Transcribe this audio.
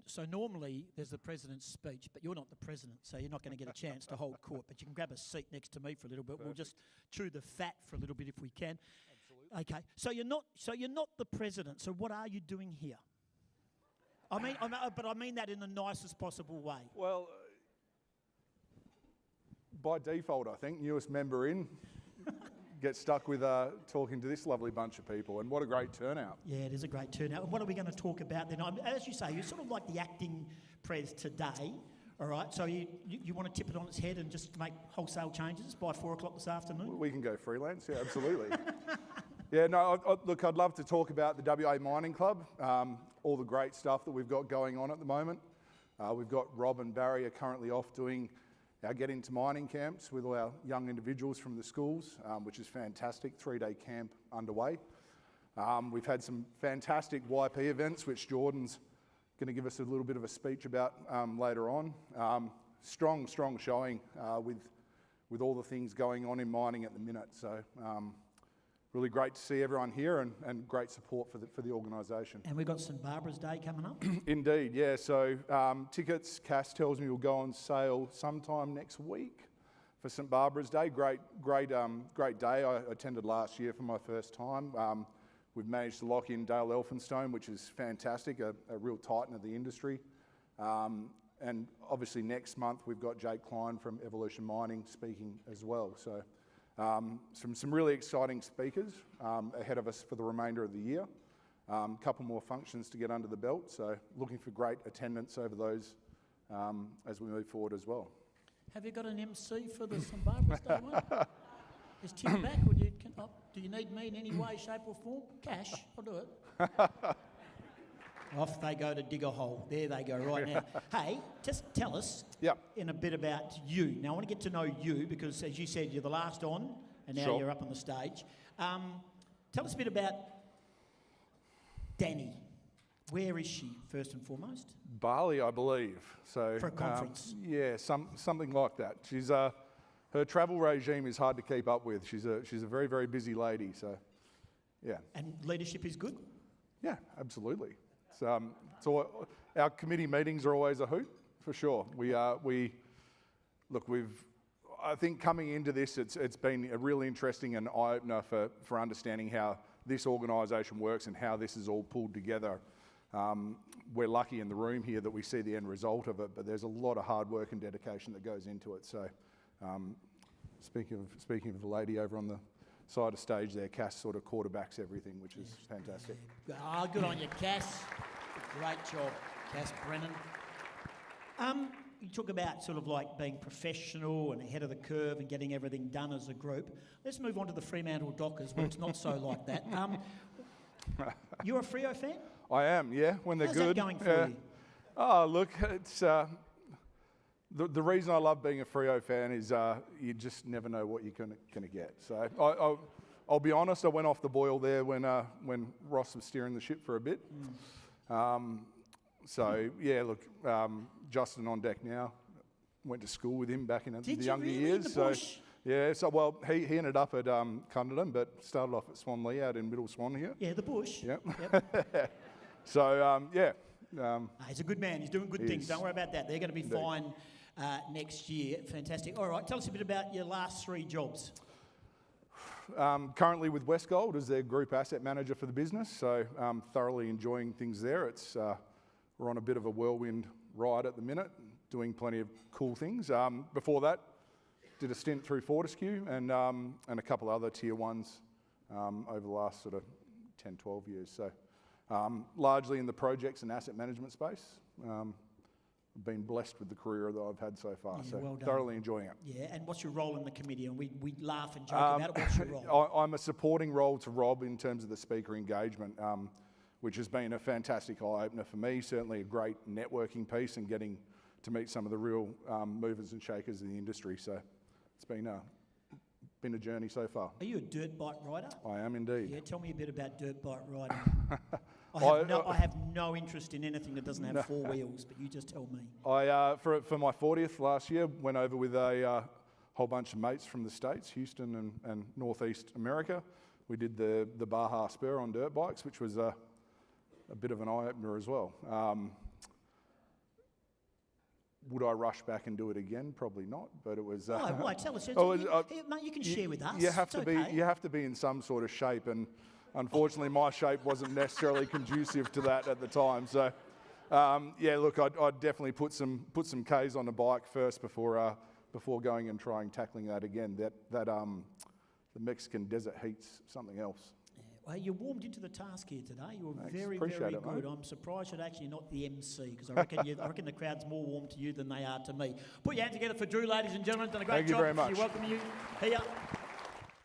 So normally there's the president's speech, but you're not the president, so you're not going to get a chance to hold court. But you can grab a seat next to me for a little bit. Perfect. We'll just chew the fat for a little bit if we can. Absolutely. Okay. So you're not the president. So what are you doing here? I mean that in the nicest possible way. Well, by default, I think newest member in. Get stuck with talking to this lovely bunch of people, and what a great turnout. Yeah, it is a great turnout. And what are we going to talk about then? As you say, you're sort of like the acting pres today, all right? So you want to tip it on its head and just make wholesale changes by 4 o'clock this afternoon? We can go freelance, yeah, absolutely. Yeah, no, look, I'd love to talk about the WA Mining Club, all the great stuff that we've got going on at the moment. We've got Rob and Barry are currently off doing our Get Into Mining camps with all our young individuals from the schools, which is fantastic, 3-day camp underway. We've had some fantastic YP events, which Jordan's going to give us a little bit of a speech about later on. Strong showing with all the things going on in mining at the minute. So really great to see everyone here and great support for the organisation. And we've got St Barbara's Day coming up. Indeed, yeah. So tickets, Cass tells me, will go on sale sometime next week for St Barbara's Day. Great day. I attended last year for my first time. We've managed to lock in Dale Elphinstone, which is fantastic, a real titan of the industry. And obviously next month we've got Jake Klein from Evolution Mining speaking as well. So some really exciting speakers ahead of us for the remainder of the year. A couple more functions to get under the belt, so looking for great attendance over those as we move forward as well. Have you got an MC for the St Barbara's Day one? Is Tim back, or do you need me in any way, shape or form? Cash, I'll do it. Off they go to dig a hole. There they go right now. Hey, just tell us in a bit about you. Now, I want to get to know you because, as you said, you're the last on, and now you're up on the stage. Tell us a bit about Danny. Where is she, first and foremost? Bali, I believe. So for a conference? Yeah, something like that. She's her travel regime is hard to keep up with. She's a very, very busy lady. So, yeah. And leadership is good? Yeah, absolutely. So our committee meetings are always a hoot, for sure. I think coming into this, it's been a really interesting and eye-opener for understanding how this organisation works and how this is all pulled together. We're lucky in the room here that we see the end result of it, but there's a lot of hard work and dedication that goes into it. So speaking of the lady over on the side of stage there, Cass sort of quarterbacks everything, which is fantastic. Oh, good on you, Cass. Great job, Cass Brennan. You talk about sort of like being professional and ahead of the curve and getting everything done as a group. Let's move on to the Fremantle Dockers, where it's not so like that. You're a Freo fan? I am, yeah, when they're How's good. How's that going for you? Oh, look, it's the reason I love being a Freo fan is you just never know what you're going to get. So I'll be honest, I went off the boil there when Ross was steering the ship for a bit. So, yeah, look, Justin on deck now. Went to school with him back in the younger years. In the bush? Yeah, so, well, he ended up at Cunderdin, but started off at Swanley out in Middle Swan here. Yeah, the bush. Yep. So, yeah. He's a good man. He's doing good things. Don't worry about that. They're going to be fine next year. Fantastic. All right, tell us a bit about your last 3 jobs. Currently with Westgold as their group asset manager for the business, so thoroughly enjoying things there. We're on a bit of a whirlwind ride at the minute, doing plenty of cool things. Before that, did a stint through Fortescue and a couple other tier ones over the last sort of 10, 12 years. So largely in the projects and asset management space. I've been blessed with the career that I've had so far, so well thoroughly enjoying it. Yeah, and what's your role in the committee? And we laugh and joke about it. What's your role? I'm a supporting role to Rob in terms of the speaker engagement, which has been a fantastic eye-opener for me, certainly a great networking piece and getting to meet some of the real movers and shakers in the industry. So it's been a journey so far. Are you a dirt bike rider? I am indeed. Yeah, tell me a bit about dirt bike riding. I have no interest in anything that doesn't have 4 wheels, but you just tell me. For my 40th last year, went over with a whole bunch of mates from the States, Houston and Northeast America. We did the Baja Spur on dirt bikes, which was a bit of an eye-opener as well. would I rush back and do it again? Probably not, but it was... Oh, why? Tell us. Mate, you can share with us. You have It's to okay. be. You have to be in some sort of shape, and unfortunately, my shape wasn't necessarily conducive to that at the time. So, yeah, look, I'd definitely put some Ks on the bike first before going and tackling that again. The Mexican desert heat's something else. Well, you warmed into the task here today. You were Thanks. very, Appreciate very it, good. mate. I'm surprised you're actually not the MC, because I reckon the crowd's more warm to you than they are to me. Put your hands together for Drew, ladies and gentlemen. Done a great Thank you job. very much. We welcome you here.